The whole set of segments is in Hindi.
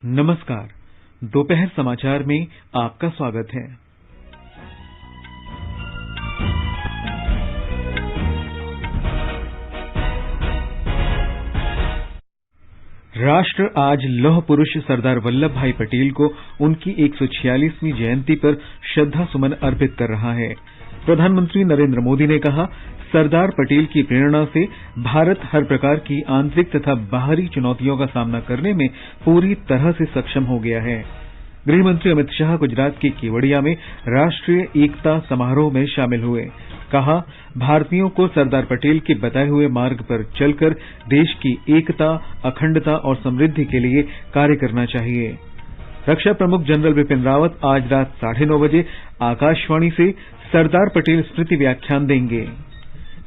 नमस्कार। दोपहर समाचार में आपका स्वागत है। राष्ट्र आज लौह पुरुष सरदार वल्लभ भाई पटेल को उनकी 146वीं जयंती पर श्रद्धा सुमन अर्पित कर रहा है। प्रधानमंत्री नरेंद्र मोदी ने कहा, सरदार पटेल की प्रेरणा से भारत हर प्रकार की आंतरिक तथा बाहरी चुनौतियों का सामना करने में पूरी तरह से सक्षम हो गया है। गृह मंत्री अमित शाह गुजरात के केवड़िया में राष्ट्रीय एकता समारोह में शामिल हुए। कहा, भारतीयों को सरदार पटेल के बताए हुए मार्ग पर चलकर देश की एकता, अखंडता और समृद्धि के लिए कार्य करना चाहिए। रक्षा प्रमुख जनरल बिपिन रावत आज रात 9:30 बजे आकाशवाणी से सरदार पटेल स्मृति व्याख्यान देंगे।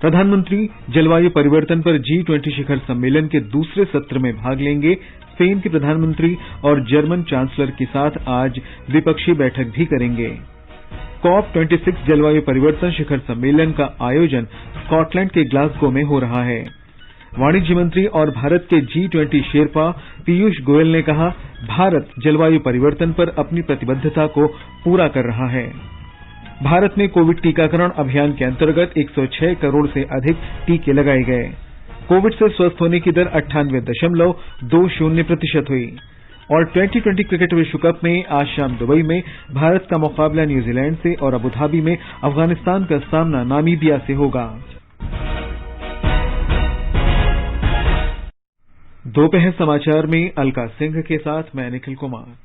प्रधानमंत्री जलवायु परिवर्तन पर G20 शिखर सम्मेलन के दूसरे सत्र में भाग लेंगे। स्पेन के प्रधानमंत्री और जर्मन चांसलर के साथ आज द्विपक्षीय बैठक भी करेंगे। COP26 जलवायु परिवर्तन शिखर सम्मेलन का आयोजन स्कॉटलैंड के ग्लासगो में हो रहा है। वाणिज्य मंत्री और भारत के G20 शेरपा पीयूष गोयल ने कहा, भारत जलवायु परिवर्तन पर अपनी प्रतिबद्धता को पूरा कर रहा है। भारत में कोविड टीकाकरण अभियान के अंतर्गत 106 करोड़ से अधिक टीके लगाए गए। कोविड से स्वस्थ होने की दर 98.20% हुई। और 2020 क्रिकेट विश्व कप में आज शाम दुबई में भारत का मुकाबला न्यूजीलैंड से और अबुधाबी में अफगानिस्तान का सामना नामीबिया से होगा। दोपहर समाचार में अलका सिंह के साथ मैं निखिल कुमार।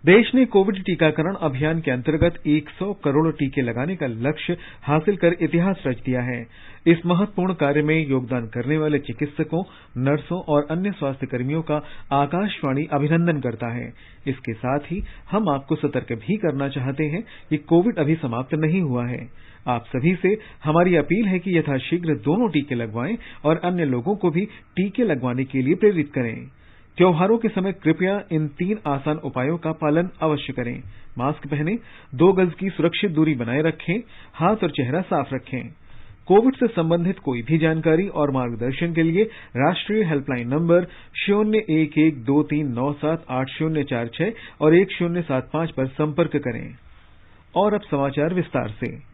देश ने कोविड टीकाकरण अभियान के अंतर्गत 100 करोड़ टीके लगाने का लक्ष्य हासिल कर इतिहास रच दिया है। इस महत्वपूर्ण कार्य में योगदान करने वाले चिकित्सकों, नर्सों और अन्य स्वास्थ्य कर्मियों का आकाशवाणी अभिनंदन करता है। इसके साथ ही हम आपको सतर्क भी करना चाहते हैं कि कोविड अभी समाप्त नहीं हुआ है। आप सभी से हमारी अपील है कि यथाशीघ्र दोनों टीके लगवाएं और अन्य लोगों को भी टीके लगवाने के लिए प्रेरित करें। त्योहारों के समय कृपया इन 3 आसान उपायों का पालन अवश्य करें। मास्क पहनें, 2 गज की सुरक्षित दूरी बनाए रखें, हाथ और चेहरा साफ रखें। कोविड से संबंधित कोई भी जानकारी और मार्गदर्शन के लिए राष्ट्रीय हेल्पलाइन नंबर 011239780046 और 1075 पर संपर्क करें। और अब समाचार विस्तार से।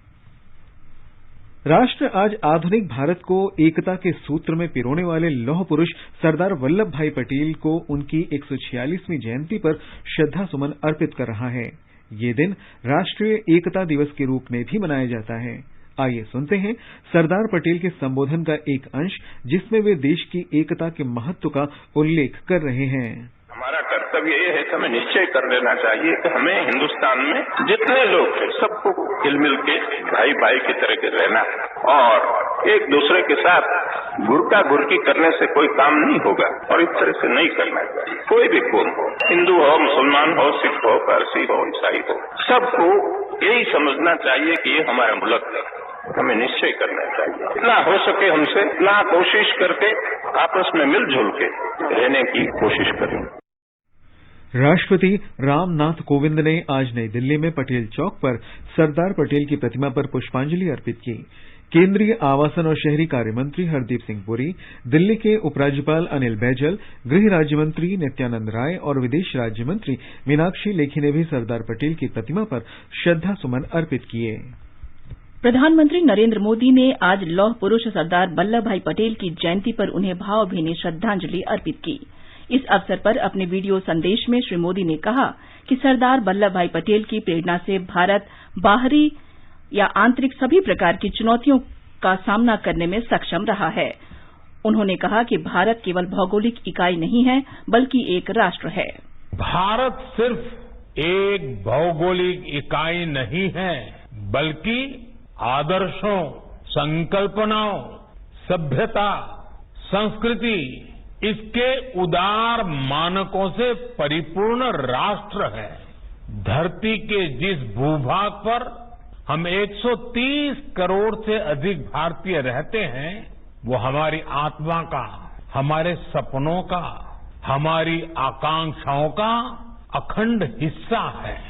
राष्ट्र आज आधुनिक भारत को एकता के सूत्र में पिरोने वाले लौह पुरुष सरदार वल्लभ भाई पटेल को उनकी 146वीं जयंती पर श्रद्धा सुमन अर्पित कर रहा है। ये दिन राष्ट्रीय एकता दिवस के रूप में भी मनाया जाता है। आइए सुनते हैं सरदार पटेल के संबोधन का एक अंश, जिसमें वे देश की एकता के महत्व का उल्लेख कर रहे हैं। हमारा कर्तव्य ये है कि हमें निश्चय कर लेना चाहिए कि हमें हिंदुस्तान में जितने लोग हैं सबको हिल-मिल के भाई भाई की तरह के रहना और एक दूसरे के साथ गुरका गुरकी करने से कोई काम नहीं होगा और इस तरह से नहीं करना चाहिए। कोई भी कौम हो, हिंदू हो, मुसलमान हो, सिख हो, पारसी हो, ईसाई हो, सबको यही समझना चाहिए कि ये हमारा मुल्क है। हमें निश्चय करना चाहिए, इतना हो सके हमसे इतना कोशिश करके आपस में मिलजुल के रहने की कोशिश करें। राष्ट्रपति रामनाथ कोविंद ने आज नई दिल्ली में पटेल चौक पर सरदार पटेल की प्रतिमा पर पुष्पांजलि अर्पित की। केंद्रीय आवासन और शहरी कार्य मंत्री हरदीप सिंह पुरी, दिल्ली के उपराज्यपाल अनिल बैजल, गृह राज्य मंत्री नित्यानंद राय और विदेश राज्य मंत्री मीनाक्षी लेखी ने भी सरदार पटेल की प्रतिमा पर श्रद्धा सुमन अर्पित किए। प्रधानमंत्री नरेंद्र मोदी ने आज लौह पुरुष सरदार वल्लभ भाई पटेल की जयंती पर उन्हें भावभीनी श्रद्धांजलि अर्पित की। इस अवसर पर अपने वीडियो संदेश में श्री मोदी ने कहा कि सरदार वल्लभ भाई पटेल की प्रेरणा से भारत बाहरी या आंतरिक सभी प्रकार की चुनौतियों का सामना करने में सक्षम रहा है। उन्होंने कहा कि भारत केवल भौगोलिक इकाई नहीं है, बल्कि एक राष्ट्र है। भारत सिर्फ एक भौगोलिक इकाई नहीं है, बल्कि आदर्शों, संकल्पनाओं, सभ्यता, संस्कृति, इसके उदार मानकों से परिपूर्ण राष्ट्र है। धरती के जिस भूभाग पर हम 130 करोड़ से अधिक भारतीय रहते हैं, वो हमारी आत्मा का, हमारे सपनों का, हमारी आकांक्षाओं का अखंड हिस्सा है।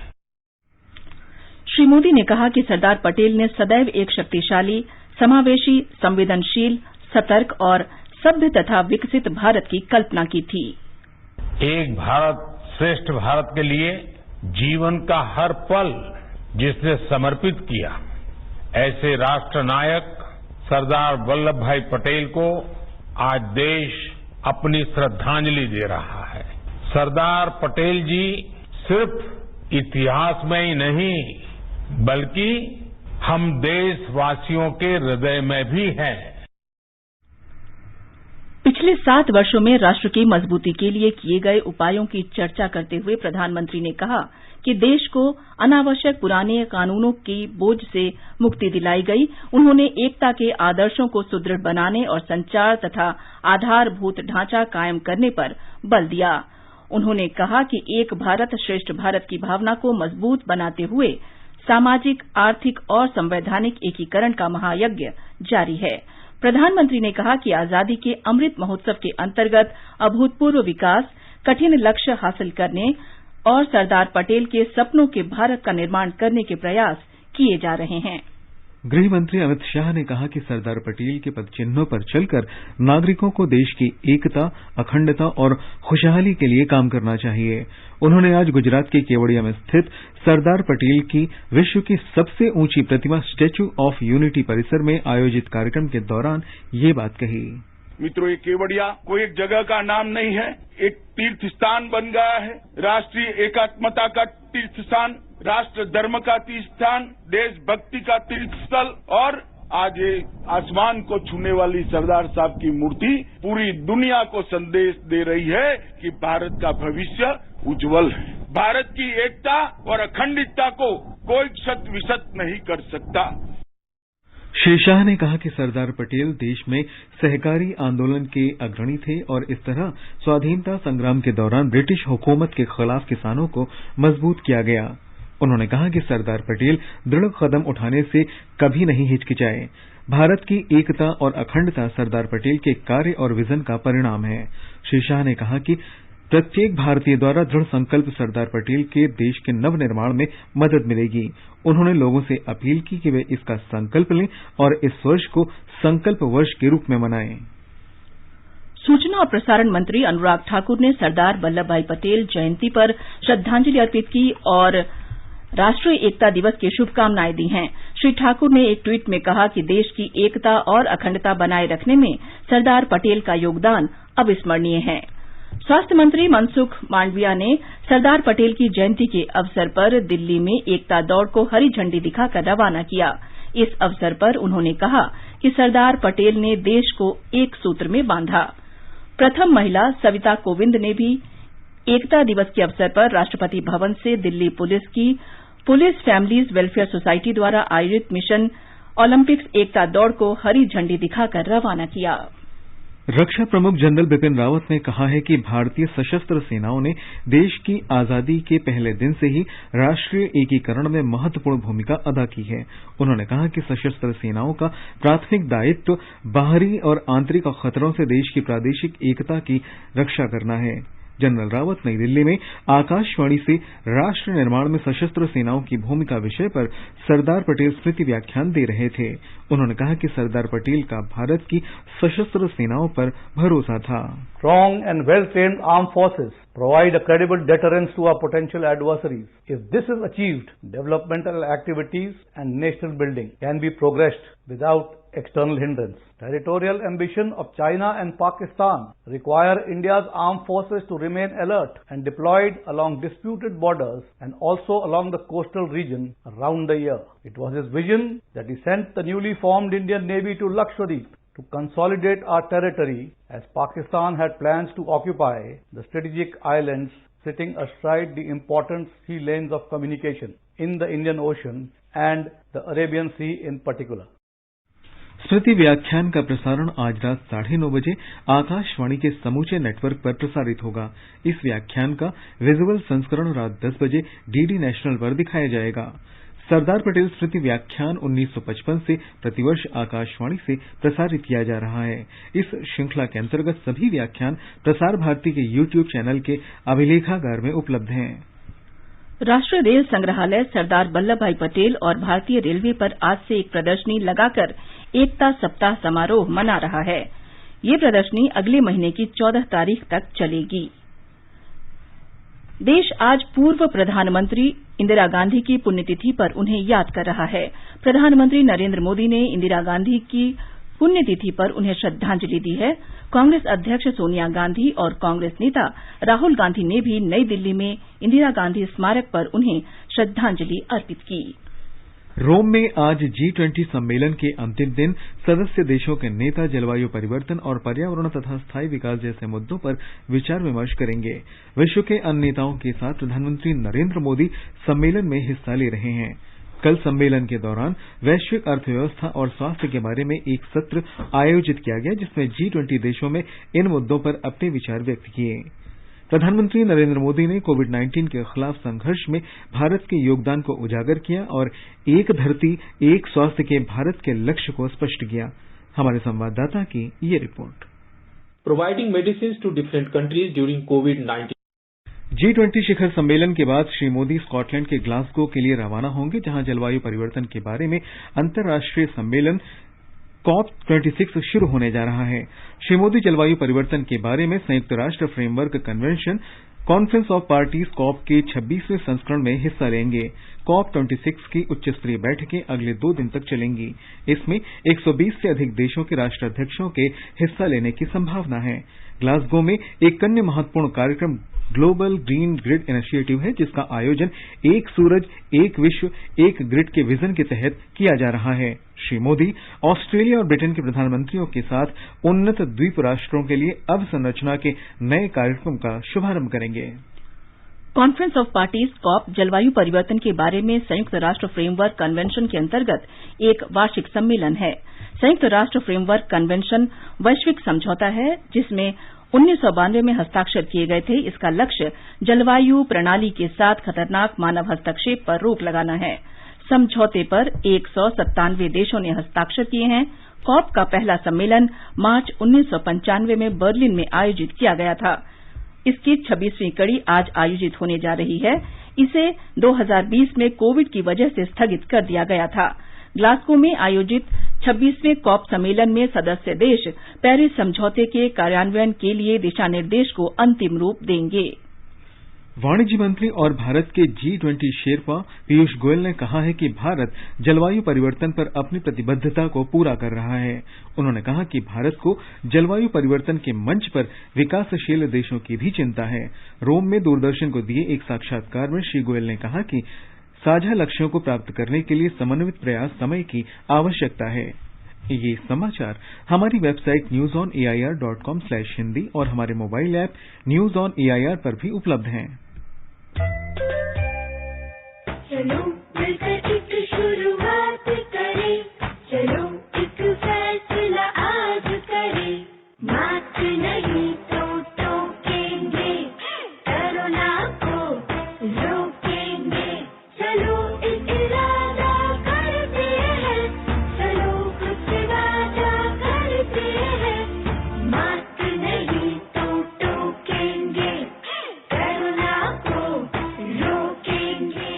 श्री मोदी ने कहा कि सरदार पटेल ने सदैव एक शक्तिशाली, समावेशी, संवेदनशील, सतर्क और सभ्य तथा विकसित भारत की कल्पना की थी। एक भारत श्रेष्ठ भारत के लिए जीवन का हर पल जिसने समर्पित किया, ऐसे राष्ट्र नायक सरदार वल्लभ भाई पटेल को आज देश अपनी श्रद्धांजलि दे रहा है। सरदार पटेल जी सिर्फ इतिहास में ही नहीं बल्कि हम देशवासियों के हृदय में भी हैं। पिछले 7 वर्षों में राष्ट्र की मजबूती के लिए किए गए उपायों की चर्चा करते हुए प्रधानमंत्री ने कहा कि देश को अनावश्यक पुराने कानूनों की बोझ से मुक्ति दिलाई गई। उन्होंने एकता के आदर्शों को सुदृढ़ बनाने और संचार तथा आधारभूत ढांचा कायम करने पर बल दिया। उन्होंने कहा कि एक भारत श्रेष्ठ भारत की भावना को मजबूत बनाते हुए सामाजिक, आर्थिक और संवैधानिक एकीकरण का महायज्ञ जारी है। प्रधानमंत्री ने कहा कि आजादी के अमृत महोत्सव के अंतर्गत अभूतपूर्व विकास, कठिन लक्ष्य हासिल करने और सरदार पटेल के सपनों के भारत का निर्माण करने के प्रयास किए जा रहे हैं। गृह मंत्री अमित शाह ने कहा कि सरदार पटेल के पदचिन्हों पर चलकर नागरिकों को देश की एकता, अखंडता और खुशहाली के लिए काम करना चाहिए। उन्होंने आज गुजरात के केवड़िया में स्थित सरदार पटेल की विश्व की सबसे ऊंची प्रतिमा स्टैच्यू ऑफ यूनिटी परिसर में आयोजित कार्यक्रम के दौरान ये बात कही। मित्रों, ये केवड़िया कोई एक जगह का नाम नहीं है, एक तीर्थ स्थान बन गया है। राष्ट्रीय एकात्मता का तीर्थ स्थान, राष्ट्र धर्म का तीर्थ स्थान, देशभक्ति का तीर्थ स्थल और आज ये आसमान को छूने वाली सरदार साहब की मूर्ति पूरी दुनिया को संदेश दे रही है कि भारत का भविष्य उज्जवल है। भारत की एकता और अखंडितता को कोई क्षत विक्षत नहीं कर सकता। श्री शाह ने कहा कि सरदार पटेल देश में सहकारी आंदोलन के अग्रणी थे और इस तरह स्वाधीनता संग्राम के दौरान ब्रिटिश हुकूमत के खिलाफ किसानों को मजबूत किया गया। उन्होंने कहा कि सरदार पटेल दृढ़ कदम उठाने से कभी नहीं हिचकिचाए। भारत की एकता और अखंडता सरदार पटेल के कार्य और विजन का परिणाम है। श्री शाह ने कहा कि प्रत्येक भारतीय द्वारा दृढ़ संकल्प सरदार पटेल के देश के नवनिर्माण में मदद मिलेगी। उन्होंने लोगों से अपील की कि वे इसका संकल्प लें और इस वर्ष को संकल्प वर्ष के रूप में मनाएं। सूचना और प्रसारण मंत्री अनुराग ठाकुर ने सरदार वल्लभ भाई पटेल जयंती पर श्रद्धांजलि अर्पित की और राष्ट्रीय एकता दिवस की शुभकामनाएं दी हैं। श्री ठाकुर ने एक ट्वीट में कहा कि देश की एकता और अखंडता बनाए रखने में सरदार पटेल का योगदान अविस्मरणीय है। स्वास्थ्य मंत्री मनसुख मांडविया ने सरदार पटेल की जयंती के अवसर पर दिल्ली में एकता दौड़ को हरी झंडी दिखाकर रवाना किया। इस अवसर पर उन्होंने कहा कि सरदार पटेल ने देश को एक सूत्र में बांधा। प्रथम महिला सविता कोविंद ने भी एकता दिवस के अवसर पर राष्ट्रपति भवन से दिल्ली पुलिस की पुलिस फैमिलीज वेलफेयर सोसाइटी द्वारा आयोजित मिशन ओलंपिक्स एकता दौड़ को हरी झंडी दिखाकर रवाना किया। रक्षा प्रमुख जनरल बिपिन रावत ने कहा है कि भारतीय सशस्त्र सेनाओं ने देश की आजादी के पहले दिन से ही राष्ट्रीय एकीकरण में महत्वपूर्ण भूमिका अदा की है। उन्होंने कहा कि सशस्त्र सेनाओं का प्राथमिक दायित्व बाहरी और आंतरिक खतरों से देश की प्रादेशिक एकता की रक्षा करना है। जनरल रावत नई दिल्ली में आकाशवाणी से राष्ट्र निर्माण में सशस्त्र सेनाओं की भूमिका विषय पर सरदार पटेल स्मृति व्याख्यान दे रहे थे। उन्होंने कहा कि सरदार पटेल का भारत की सशस्त्र सेनाओं पर भरोसा था। Strong and well-trained armed forces provide a credible deterrence to our potential adversaries. If this is achieved, developmental activities and nation building can be progressed without external hindrance. Territorial ambition of China and Pakistan require India's armed forces to remain alert and deployed along disputed borders and also along the coastal region around the year. It was his vision that he sent the newly formed Indian Navy to Lakshadweep to consolidate our territory as Pakistan had plans to occupy the strategic islands sitting astride the important sea lanes of communication in the Indian Ocean and the Arabian Sea in particular. स्मृति व्याख्यान का प्रसारण आज रात 9:30 बजे आकाशवाणी के समूचे नेटवर्क पर प्रसारित होगा। इस व्याख्यान का विजुअल संस्करण रात 10 बजे डीडी नेशनल पर दिखाया जाएगा। सरदार पटेल स्मृति व्याख्यान 1955 से प्रतिवर्ष आकाशवाणी से प्रसारित किया जा रहा है। इस श्रृंखला के अंतर्गत सभी व्याख्यान प्रसार भारती के यूट्यूब चैनल के अभिलेखागार में उपलब्ध हैं। राष्ट्रीय रेल संग्रहालय सरदार वल्लभ भाई पटेल और भारतीय रेलवे पर आज से एक प्रदर्शनी लगाकर एकता सप्ताह समारोह मना रहा है। ये प्रदर्शनी अगले महीने की 14 तारीख तक चलेगी। देश आज पूर्व प्रधानमंत्री इंदिरा गांधी की पुण्यतिथि पर उन्हें याद कर रहा है। प्रधानमंत्री नरेंद्र मोदी ने इंदिरा गांधी की पुण्यतिथि पर उन्हें श्रद्धांजलि दी है। कांग्रेस अध्यक्ष सोनिया गांधी और कांग्रेस नेता राहुल गांधी ने भी नई दिल्ली में इंदिरा गांधी स्मारक पर उन्हें श्रद्धांजलि अर्पित की। रोम में आज G20 सम्मेलन के अंतिम दिन सदस्य देशों के नेता जलवायु परिवर्तन और पर्यावरण तथा स्थायी विकास जैसे मुद्दों पर विचार विमर्श करेंगे। विश्व के अन्य नेताओं के साथ प्रधानमंत्री नरेंद्र मोदी सम्मेलन में हिस्सा ले रहे हैं। कल सम्मेलन के दौरान वैश्विक अर्थव्यवस्था और स्वास्थ्य के बारे में एक सत्र आयोजित किया गया, जिसमें G20 देशों में इन मुद्दों पर अपने विचार व्यक्त किए। प्रधानमंत्री नरेंद्र मोदी ने कोविड-19 के खिलाफ संघर्ष में भारत के योगदान को उजागर किया और एक धरती एक स्वास्थ्य के भारत के लक्ष्य को स्पष्ट किया। हमारे संवाददाता की ये report. Providing medicines to different countries during COVID-19. G20 शिखर सम्मेलन के बाद श्री मोदी स्कॉटलैंड के ग्लासगो के लिए रवाना होंगे, जहां जलवायु परिवर्तन के बारे में अंतर्राष्ट्रीय सम्मेलन COP26 शुरू होने जा रहा है। श्री मोदी जलवायु परिवर्तन के बारे में संयुक्त राष्ट्र framework convention conference of parties COP के 26वें संस्करण में हिस्सा लेंगे। COP26 की उच्च स्तरीय बैठकें अगले 2 दिन तक चलेंगी। इसमें 120 से अधिक देशों के राष्ट्राध्यक्षों के हिस्सा लेने की संभावना है। ग्लासगो में एक अन्य महत्वपूर्ण कार्यक्रम ग्लोबल ग्रीन ग्रिड इनिशिएटिव है, जिसका आयोजन एक सूरज एक विश्व एक ग्रिड के विजन के तहत किया जा रहा है। श्री मोदी ऑस्ट्रेलिया और ब्रिटेन के प्रधानमंत्रियों के साथ उन्नत द्वीप राष्ट्रों के लिए अवसंरचना के नए कार्यक्रम का शुभारंभ करेंगे। कॉन्फ्रेंस ऑफ पार्टीज COP जलवायु परिवर्तन के बारे में संयुक्त राष्ट्र फ्रेमवर्क कन्वेंशन के अंतर्गत एक वार्षिक सम्मेलन है। संयुक्त राष्ट्र फ्रेमवर्क कन्वेंशन वैश्विक समझौता है, जिसमें 1992 में हस्ताक्षर किए गए थे। इसका लक्ष्य जलवायु प्रणाली के साथ खतरनाक मानव हस्तक्षेप पर रोक लगाना है। समझौते पर 197 देशों ने हस्ताक्षर किए हैं। COP का पहला सम्मेलन मार्च 1995 में बर्लिन में आयोजित किया गया था। इसकी 26वीं कड़ी आज आयोजित होने जा रही है। इसे 2020 में कोविड की वजह से स्थगित कर दिया गया था। ग्लासगो में आयोजित 26वें COP सम्मेलन में सदस्य देश पेरिस समझौते के कार्यान्वयन के लिए दिशा निर्देश को अंतिम रूप देंगे। वाणिज्य मंत्री और भारत के G20 शेरपा पीयूष गोयल ने कहा है कि भारत जलवायु परिवर्तन पर अपनी प्रतिबद्धता को पूरा कर रहा है। उन्होंने कहा कि भारत को जलवायु परिवर्तन के मंच पर विकासशील देशों की भी चिंता है। रोम में दूरदर्शन को दिए एक साक्षात्कार में श्री गोयल ने कहा कि साझा लक्ष्यों को प्राप्त करने के लिए समन्वित प्रयास समय की आवश्यकता है। ये समाचार हमारी वेबसाइट newsonair.com/hindi और हमारे mobile app news on AIR पर भी उपलब्ध हैं। चलो मिलकर एक शुरुआत करें, चलो एक फैसला आज करें, मास्क नहीं तो टोकेंगे, कोरोना को रोकेंगे, चलो एक इरादा करते हैं, चलो कुछ वादा करते हैं, मास्क नहीं तो टोकेंगे, कोरोना को रोकेंगे।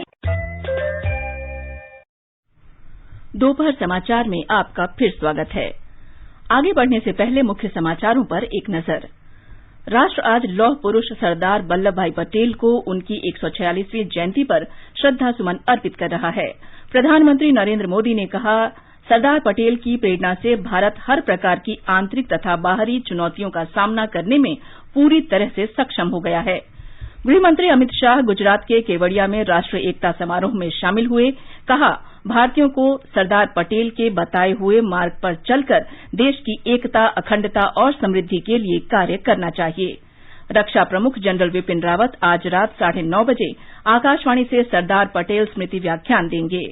दोपहर समाचार में आपका फिर स्वागत है। आगे बढ़ने से पहले मुख्य समाचारों पर एक नजर। राष्ट्र आज लौह पुरुष सरदार वल्लभ भाई पटेल को उनकी 146वीं जयंती पर श्रद्धासुमन अर्पित कर रहा है। प्रधानमंत्री नरेंद्र मोदी ने कहा, सरदार पटेल की प्रेरणा से भारत हर प्रकार की आंतरिक तथा बाहरी चुनौतियों का सामना करने में पूरी तरह से सक्षम हो गया है। गृहमंत्री अमित शाह गुजरात के केवड़िया में राष्ट्रीय एकता समारोह में शामिल हुए। कहा, भारतीयों को सरदार पटेल के बताए हुए मार्ग पर चलकर देश की एकता, अखंडता और समृद्धि के लिए कार्य करना चाहिए। रक्षा प्रमुख जनरल विपिन रावत आज रात 9:30 बजे आकाशवाणी से सरदार पटेल स्मृति व्याख्यान देंगे।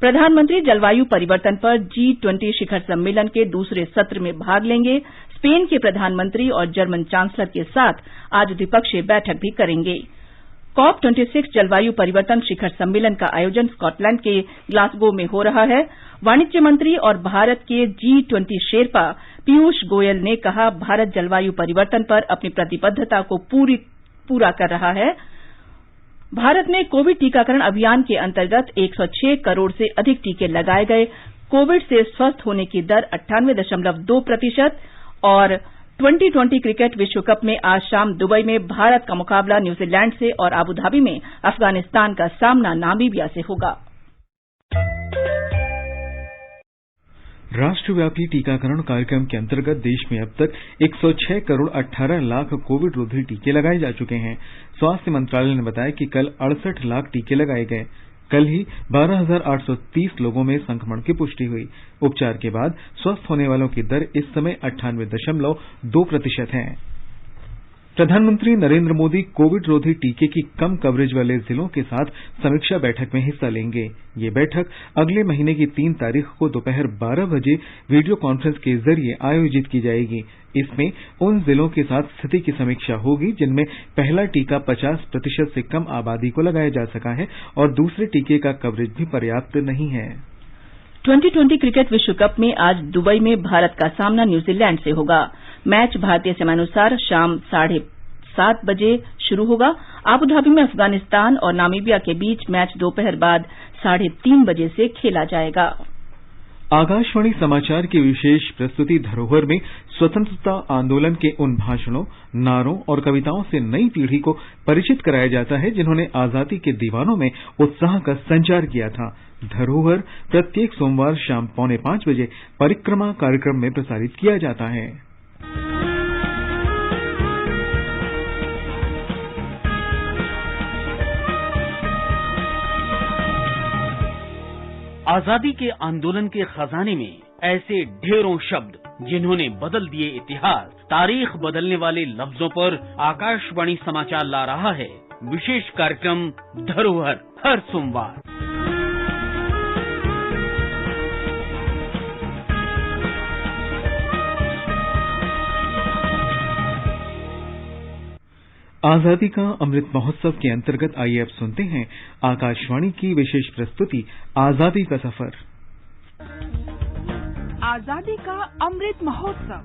प्रधानमंत्री जलवायु परिवर्तन पर G20 शिखर सम्मेलन के दूसरे सत्र में भाग लेंगे। स्पेन के प्रधानमंत्री और जर्मन चांसलर के साथ आज द्विपक्षीय बैठक भी करेंगे। COP26 जलवायु परिवर्तन शिखर सम्मेलन का आयोजन स्कॉटलैंड के ग्लासगो में हो रहा है। वाणिज्य मंत्री और भारत के G20 शेरपा पीयूष गोयल ने कहा, भारत जलवायु परिवर्तन पर अपनी प्रतिबद्धता को पूरा कर रहा है। भारत में कोविड टीकाकरण अभियान के अंतर्गत 106 करोड़ से अधिक टीके लगाए गए। कोविड से स्वस्थ होने की दर 98.2% और 2020 क्रिकेट विश्व कप में आज शाम दुबई में भारत का मुकाबला न्यूजीलैंड से और अबुधाबी में अफगानिस्तान का सामना नामीबिया से होगा। राष्ट्रव्यापी टीकाकरण कार्यक्रम के अंतर्गत देश में अब तक 106 करोड़ 18 लाख कोविड रोधी टीके लगाए जा चुके हैं। स्वास्थ्य मंत्रालय ने बताया कि कल 68 लाख टीके लगाए गए। कल ही 12,830 लोगों में संक्रमण की पुष्टि हुई। उपचार के बाद स्वस्थ होने वालों की दर इस समय 98.2% है। प्रधानमंत्री नरेंद्र मोदी कोविड रोधी टीके की कम कवरेज वाले जिलों के साथ समीक्षा बैठक में हिस्सा लेंगे। ये बैठक अगले महीने की 3 तारीख को दोपहर 12 बजे वीडियो कॉन्फ्रेंस के जरिए आयोजित की जाएगी। इसमें उन जिलों के साथ स्थिति की समीक्षा होगी जिनमें पहला टीका 50% से कम आबादी को लगाया जा सका है और दूसरे टीके का कवरेज भी पर्याप्त नहीं है। 2020 क्रिकेट विश्व कप में आज दुबई में भारत का सामना न्यूजीलैंड से होगा। मैच भारतीय समयानुसार शाम 7:30 बजे शुरू होगा। अबुधाबी में अफगानिस्तान और नामीबिया के बीच मैच दोपहर बाद 3:30 बजे से खेला जाएगा। आकाशवाणी समाचार की विशेष प्रस्तुति धरोहर में स्वतंत्रता आंदोलन के उन भाषणों, नारों और कविताओं से नई पीढ़ी को परिचित कराया जाता है जिन्होंने आजादी के दीवानों में उत्साह का संचार किया था। धरोहर प्रत्येक सोमवार शाम 4:45 बजे परिक्रमा कार्यक्रम में प्रसारित किया जाता है। आजादी के आंदोलन के खजाने में ऐसे ढेरों शब्द जिन्होंने बदल दिए इतिहास। तारीख बदलने वाले लफ्जों पर आकाशवाणी समाचार ला रहा है विशेष कार्यक्रम धरोहर हर सोमवार। आजादी का अमृत महोत्सव के अंतर्गत आइए अब सुनते हैं आकाशवाणी की विशेष प्रस्तुति आजादी का सफर। आजादी का अमृत महोत्सव।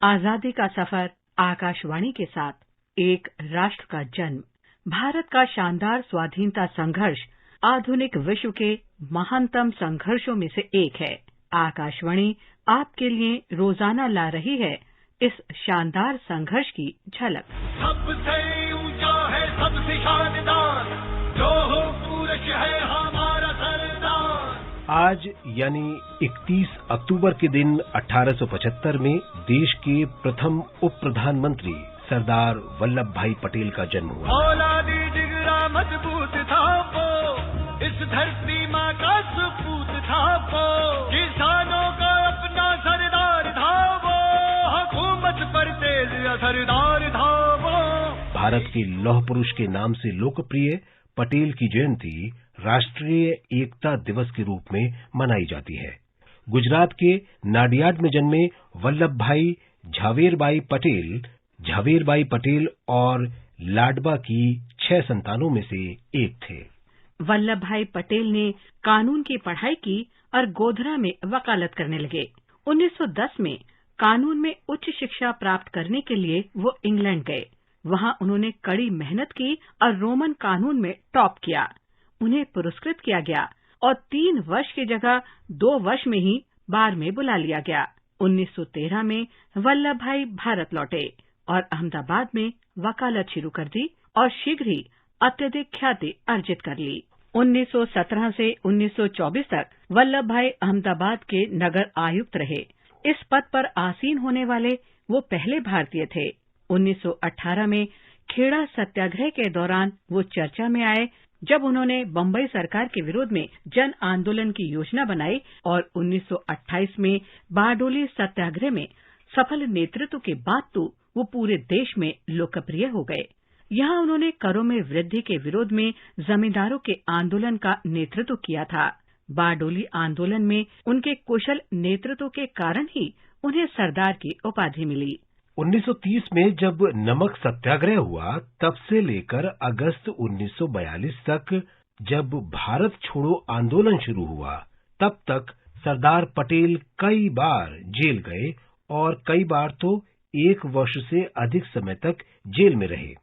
आजादी का सफर आकाशवाणी के साथ एक राष्ट्र का जन्म, भारत का शानदार स्वाधीनता संघर्ष आधुनिक विश्व के महानतम संघर्षों में से एक है। आकाशवाणी आपके लिए रोजाना ला रही है इस शानदार संघर्ष की झलक। सबसे ऊंचा है सबसे शानदार, जो हो पुरुष है हमारा सरदार। आज यानी 31 अक्टूबर के दिन 1875 में देश के प्रथम उप प्रधानमंत्री सरदार वल्लभ भाई पटेल का जन्म हुआ। औलादी जिगरा मजबूत था वो, इस धरती माँ का सपूत था वो, किसानों का अपना सरदार था वो, हुकूमत पर तेज असरदार था वो। भारत के लौह पुरुष के नाम से लोकप्रिय पटेल की जयंती राष्ट्रीय एकता दिवस के रूप में मनाई जाती है। गुजरात के नाडियाड में जन्मे वल्लभ भाई झावेरबाई पटेल और लाडबा की 6 संतानों में से एक थे। वल्लभ भाई पटेल ने कानून की पढ़ाई की और गोधरा में वकालत करने लगे। 1910 में कानून में उच्च शिक्षा प्राप्त करने के लिए वो इंग्लैंड गए। वहां उन्होंने कड़ी मेहनत की और रोमन कानून में टॉप किया। उन्हें पुरस्कृत किया गया और 3 वर्ष की जगह 2 वर्ष में ही बार में बुला लिया गया। 1913 में वल्लभ भाई भारत लौटे और अहमदाबाद में वकालत शुरू कर दी और शीघ्र ही अत्यधिक ख्याति अर्जित कर ली। 1917 से 1924 तक वल्लभ भाई अहमदाबाद के नगर आयुक्त रहे। इस पद पर आसीन होने वाले वो पहले भारतीय थे। 1918 में खेड़ा सत्याग्रह के दौरान वो चर्चा में आए जब उन्होंने बंबई सरकार के विरोध में जन आंदोलन की योजना बनाई और 1928 में बारडोली सत्याग्रह में सफल नेतृत्व के बाद तो वो पूरे देश में लोकप्रिय हो गए। यहाँ उन्होंने करों में वृद्धि के विरोध में जमींदारों के आंदोलन का नेतृत्व किया था। बारडोली आंदोलन में उनके कुशल नेतृत्व के कारण ही उन्हें सरदार की उपाधि मिली। 1930 में जब नमक सत्याग्रह हुआ, तब से लेकर अगस्त 1942 तक जब भारत छोड़ो आंदोलन शुरू हुआ, तब तक सरदार पटेल कई बार जेल गए और कई बार तो 1 वर्ष से अधिक समय तक जेल में रहे।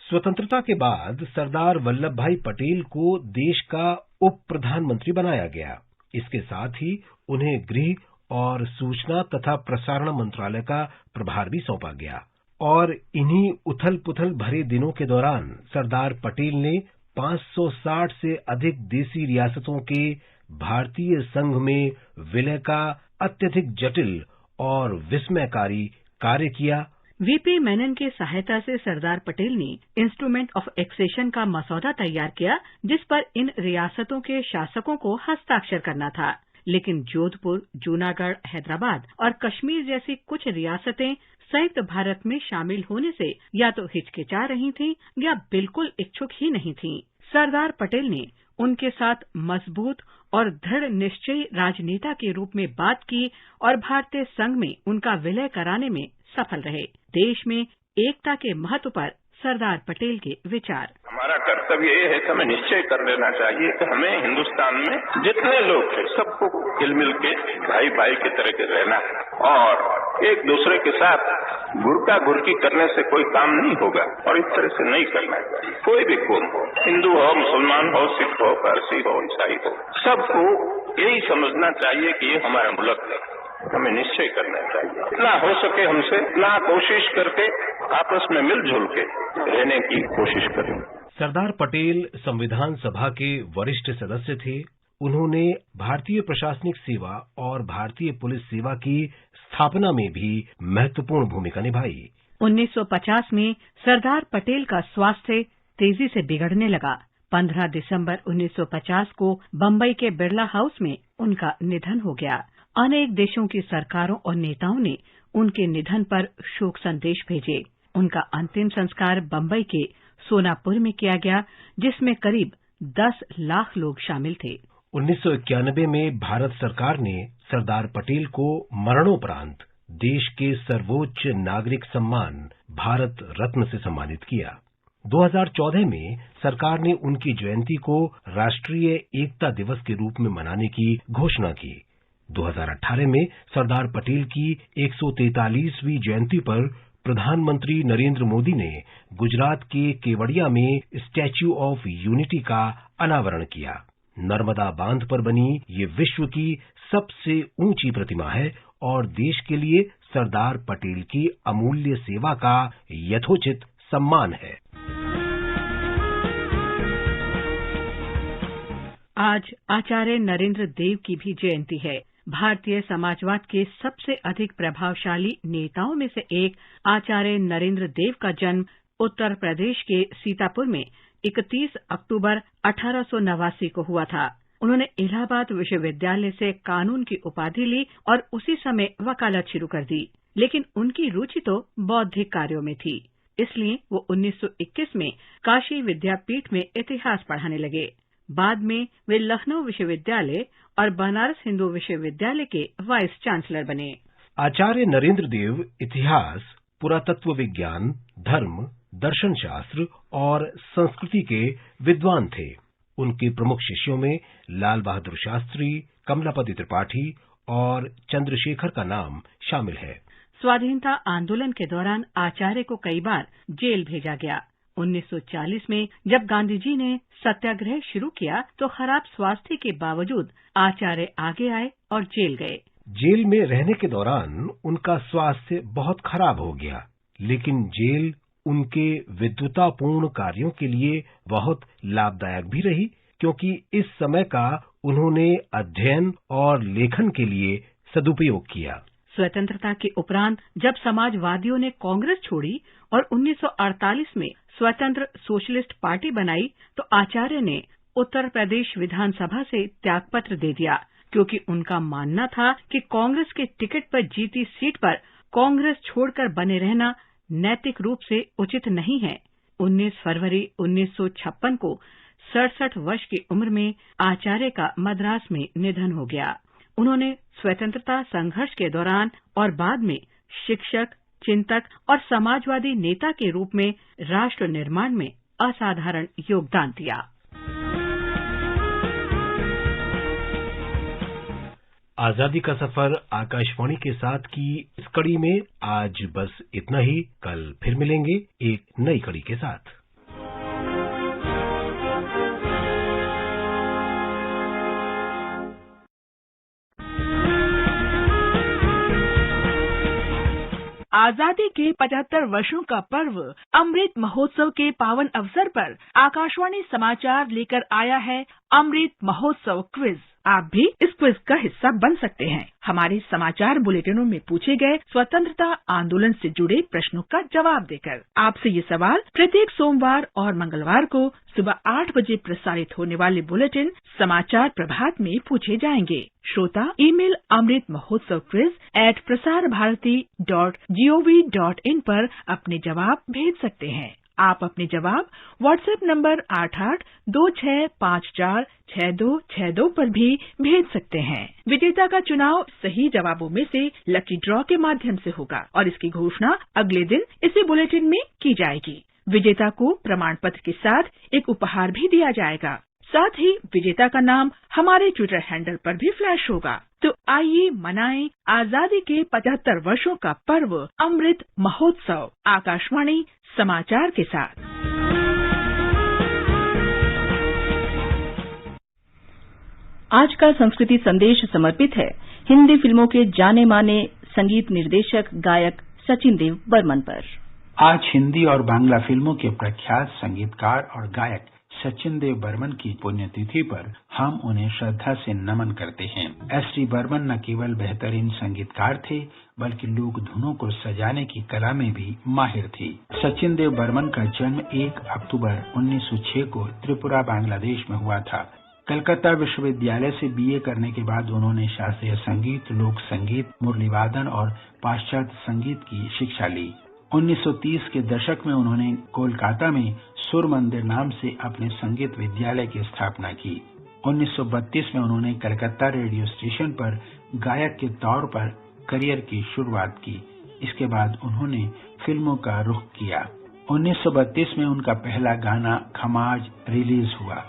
स्वतंत्रता के बाद सरदार वल्लभ भाई पटेल को देश का उप प्रधानमंत्री बनाया गया। इसके साथ ही उन्हें गृह और सूचना तथा प्रसारण मंत्रालय का प्रभार भी सौंपा गया। और इन्हीं उथल पुथल भरे दिनों के दौरान सरदार पटेल ने 560 से अधिक देसी रियासतों के भारतीय संघ में विलय का अत्यधिक जटिल और विस्मयकारी कार्य किया। वीपी मेनन की सहायता से सरदार पटेल ने इंस्ट्रूमेंट ऑफ एक्सेशन का मसौदा तैयार किया, जिस पर इन रियासतों के शासकों को हस्ताक्षर करना था। लेकिन जोधपुर, जूनागढ़, हैदराबाद और कश्मीर जैसी कुछ रियासतें संयुक्त भारत में शामिल होने से या तो हिचकिचा रही थीं या बिल्कुल इच्छुक ही नहीं थीं। सरदार पटेल ने उनके साथ मजबूत और दृढ़ निश्चयी राजनेता के रूप में बात की और भारतीय संघ में उनका विलय कराने में सफल रहे। देश में एकता के महत्व पर सरदार पटेल के विचार। हमारा कर्तव्य ये है कि हमें निश्चय कर लेना चाहिए कि हमें हिंदुस्तान में जितने लोग हैं सबको हिल मिल के भाई भाई की तरह के रहना है और एक दूसरे के साथ गुरका गुरकी करने से कोई काम नहीं होगा और इस तरह से नहीं करना चाहिए। कोई भी कौम हो, हिंदू हो, मुसलमान हो, सिख हो, पारसी हो, ईसाई हो, सबको यही समझना चाहिए कि ये हमारा मुल्क है। हमें निश्चय करना चाहिए, इतना हो सके हमसे इतना कोशिश करके आपस में मिलजुल के रहने की कोशिश करें। सरदार पटेल संविधान सभा के वरिष्ठ सदस्य थे। उन्होंने भारतीय प्रशासनिक सेवा और भारतीय पुलिस सेवा की स्थापना में भी महत्वपूर्ण भूमिका निभाई। 1950 में सरदार पटेल का स्वास्थ्य तेजी से बिगड़ने लगा। 15 दिसंबर 1950 को बम्बई के बिरला हाउस में उनका निधन हो गया। अनेक देशों की सरकारों और नेताओं ने उनके निधन पर शोक संदेश भेजे। उनका अंतिम संस्कार बम्बई के सोनापुर में किया गया, जिसमें करीब 10 लाख लोग शामिल थे। 1991 में भारत सरकार ने सरदार पटेल को मरणोपरांत देश के सर्वोच्च नागरिक सम्मान भारत रत्न से सम्मानित किया। 2014 में सरकार ने उनकी जयंती को राष्ट्रीय एकता दिवस के रूप में मनाने की घोषणा की। 2018 में सरदार पटेल की 143वीं जयंती पर प्रधानमंत्री नरेंद्र मोदी ने गुजरात के केवड़िया में स्टैच्यू ऑफ यूनिटी का अनावरण किया। नर्मदा बांध पर बनी ये विश्व की सबसे ऊंची प्रतिमा है और देश के लिए सरदार पटेल की अमूल्य सेवा का यथोचित सम्मान है। आज आचार्य नरेंद्र देव की भी जयंती है। भारतीय समाजवाद के सबसे अधिक प्रभावशाली नेताओं में से एक आचार्य नरेंद्र देव का जन्म उत्तर प्रदेश के सीतापुर में 31 अक्टूबर 1889 को हुआ था। उन्होंने इलाहाबाद विश्वविद्यालय से कानून की उपाधि ली और उसी समय वकालत शुरू कर दी। लेकिन उनकी रुचि तो बौद्धिक कार्यों में थी, इसलिए वो 1921 में काशी विद्यापीठ में इतिहास पढ़ाने लगे। बाद में वे लखनऊ विश्वविद्यालय और बनारस हिंदू विश्वविद्यालय के वाइस चांसलर बने। आचार्य नरेंद्र देव इतिहास, पुरातत्व विज्ञान, धर्म, दर्शन शास्त्र और संस्कृति के विद्वान थे। उनके प्रमुख शिष्यों में लाल बहादुर शास्त्री, कमलापति त्रिपाठी और चंद्रशेखर का नाम शामिल है। स्वाधीनता आंदोलन के दौरान आचार्य को कई बार जेल भेजा गया। 1940 में जब गांधी जी ने सत्याग्रह शुरू किया तो खराब स्वास्थ्य के बावजूद आचार्य आगे आए और जेल गए। जेल में रहने के दौरान उनका स्वास्थ्य बहुत खराब हो गया, लेकिन जेल उनके विद्वतापूर्ण कार्यों के लिए बहुत लाभदायक भी रही, क्योंकि इस समय का उन्होंने अध्ययन और लेखन के लिए सदुपयोग किया। स्वतंत्रता के उपरांत जब समाजवादियों ने कांग्रेस छोड़ी और 1948 में स्वतंत्र सोशलिस्ट पार्टी बनाई तो आचार्य ने उत्तर प्रदेश विधानसभा से त्यागपत्र दे दिया, क्योंकि उनका मानना था कि कांग्रेस के टिकट पर जीती सीट पर कांग्रेस छोड़कर बने रहना नैतिक रूप से उचित नहीं है। 19 फरवरी 1956 को 67 वर्ष की उम्र में आचार्य का मद्रास में निधन हो गया। उन्होंने स्वतंत्रता संघर्ष के दौरान और बाद में शिक्षक, चिंतक और समाजवादी नेता के रूप में राष्ट्र निर्माण में असाधारण योगदान दिया। आजादी का सफर आकाशवाणी के साथ की इस कड़ी में आज बस इतना ही। कल फिर मिलेंगे एक नई कड़ी के साथ। आजादी के 75 वर्षों का पर्व अमृत महोत्सव के पावन अवसर पर आकाशवाणी समाचार लेकर आया है अमृत महोत्सव क्विज। आप भी इस क्विज का हिस्सा बन सकते हैं। हमारे समाचार बुलेटिनों में पूछे गए स्वतंत्रता आंदोलन से जुड़े प्रश्नों का जवाब देकर। आपसे ये सवाल प्रत्येक सोमवार और मंगलवार को सुबह 8 बजे प्रसारित होने वाले बुलेटिन समाचार प्रभात में पूछे जाएंगे। श्रोता ईमेल अमृत महोत्सव quiz@prasarabharati.gov.in पर अपने जवाब भेज सकते हैं। आप अपने जवाब व्हाट्सएप नंबर 8826546262 पर भी भेज सकते हैं। विजेता का चुनाव सही जवाबों में से लकी ड्रॉ के माध्यम से होगा और इसकी घोषणा अगले दिन इसी बुलेटिन में की जाएगी। विजेता को प्रमाण पत्र के साथ एक उपहार भी दिया जाएगा। साथ ही विजेता का नाम हमारे ट्विटर हैंडल पर भी फ्लैश होगा। तो आइए मनाएं आजादी के 75 वर्षों का पर्व अमृत महोत्सव आकाशवाणी समाचार के साथ। आज का संस्कृति संदेश समर्पित है हिंदी फिल्मों के जाने माने संगीत निर्देशक गायक सचिन देव बर्मन पर। आज हिंदी और बांग्ला फिल्मों के प्रख्यात संगीतकार और गायक सचिन देव बर्मन की पुण्यतिथि पर हम उन्हें श्रद्धा से नमन करते हैं। एस.डी. बर्मन न केवल बेहतरीन संगीतकार थे बल्कि लोक धुनों को सजाने की कला में भी माहिर थे। सचिन देव बर्मन का जन्म 1 अक्टूबर 1906 को त्रिपुरा बांग्लादेश में हुआ था। कलकत्ता विश्वविद्यालय से बीए करने के बाद उन्होंने शास्त्रीय संगीत, लोक संगीत, मुरली वादन और पाश्चात्य संगीत की शिक्षा ली। 1930 के दशक में उन्होंने कोलकाता में सुर मंदिर नाम से अपने संगीत विद्यालय की स्थापना की। 1932 में उन्होंने कलकत्ता रेडियो स्टेशन पर गायक के तौर पर करियर की शुरुआत की। इसके बाद उन्होंने फिल्मों का रुख किया। 1932 में उनका पहला गाना खमाज रिलीज हुआ।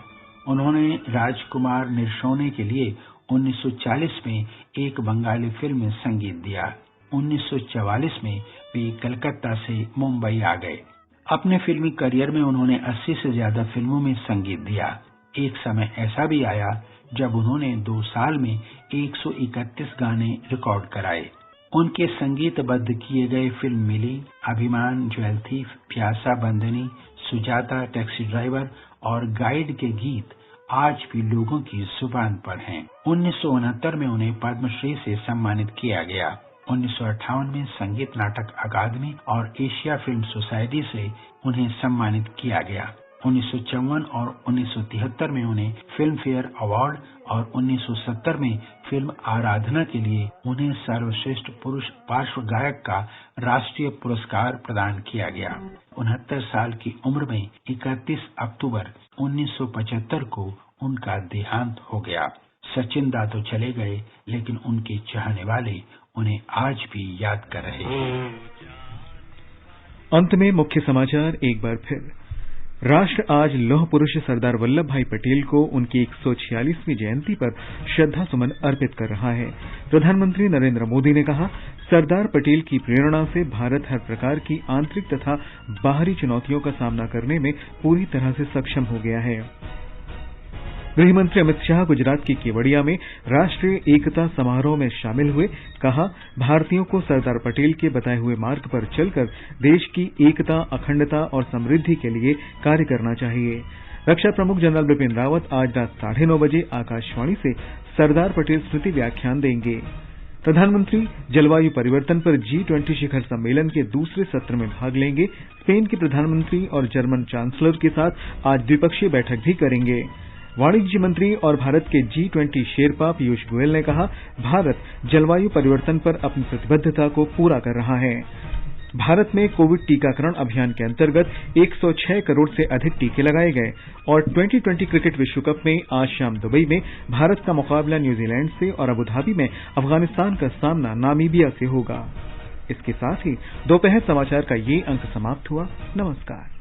उन्होंने राजकुमार निरशोने के लिए 1940 में एक बंगाली फिल्म में संगीत दिया। 1944 में वे कलकत्ता से मुंबई आ गए। अपने फिल्मी करियर में उन्होंने 80 से ज्यादा फिल्मों में संगीत दिया। एक समय ऐसा भी आया जब उन्होंने 2 साल में 131 गाने रिकॉर्ड कराए। उनके संगीतबद्ध किए गए फिल्म मिली, अभिमान, ज्वेल थीफ, प्यासा बंदनी, सुजाता, टैक्सी ड्राइवर और गाइड के गीत आज भी लोगों की जुबान पर हैं। 1969 में उन्हें पद्मश्री से सम्मानित किया गया। 1958 में संगीत नाटक अकादमी और एशिया फिल्म सोसाइटी से उन्हें सम्मानित किया गया। 1954 और 1973 में उन्हें फिल्म फेयर अवार्ड और 1970 में फिल्म आराधना के लिए उन्हें सर्वश्रेष्ठ पुरुष पार्श्व गायक का राष्ट्रीय पुरस्कार प्रदान किया गया। 69 साल की उम्र में 31 अक्टूबर 1975 को उनका देहांत हो गया। सचिन दा तो चले गए लेकिन उनके चाहने वाले उन्हें आज भी याद कर रहे हैं। अंत में मुख्य समाचार एक बार फिर। राष्ट्र आज लौह पुरुष सरदार वल्लभ भाई पटेल को उनकी 146वीं जयंती पर श्रद्धा सुमन अर्पित कर रहा है। प्रधानमंत्री नरेंद्र मोदी ने कहा, सरदार पटेल की प्रेरणा से भारत हर प्रकार की आंतरिक तथा बाहरी चुनौतियों का सामना करने में पूरी तरह से सक्षम हो गया है। गृहमंत्री अमित शाह गुजरात की केवड़िया में राष्ट्रीय एकता समारोह में शामिल हुए। कहा, भारतीयों को सरदार पटेल के बताए हुए मार्ग पर चलकर देश की एकता, अखंडता और समृद्धि के लिए कार्य करना चाहिए। रक्षा प्रमुख जनरल बिपिन रावत आज रात 9:30 बजे आकाशवाणी से सरदार पटेल स्मृति व्याख्यान देंगे। प्रधानमंत्री जलवायु परिवर्तन पर G20 शिखर सम्मेलन के दूसरे सत्र में भाग लेंगे। स्पेन के प्रधानमंत्री और जर्मन चांसलर के साथ आज द्विपक्षीय बैठक भी करेंगे। वाणिज्य मंत्री और भारत के G20 शेरपा पीयूष गोयल ने कहा, भारत जलवायु परिवर्तन पर अपनी प्रतिबद्धता को पूरा कर रहा है। भारत में कोविड टीकाकरण अभियान के अंतर्गत 106 करोड़ से अधिक टीके लगाए गए और 2020 क्रिकेट विश्व कप में आज शाम दुबई में भारत का मुकाबला न्यूजीलैंड से और अबुधाबी में अफगानिस्तान का सामना नामीबिया से होगा। इसके साथ ही दोपहर समाचार का ये अंक समाप्त हुआ। नमस्कार।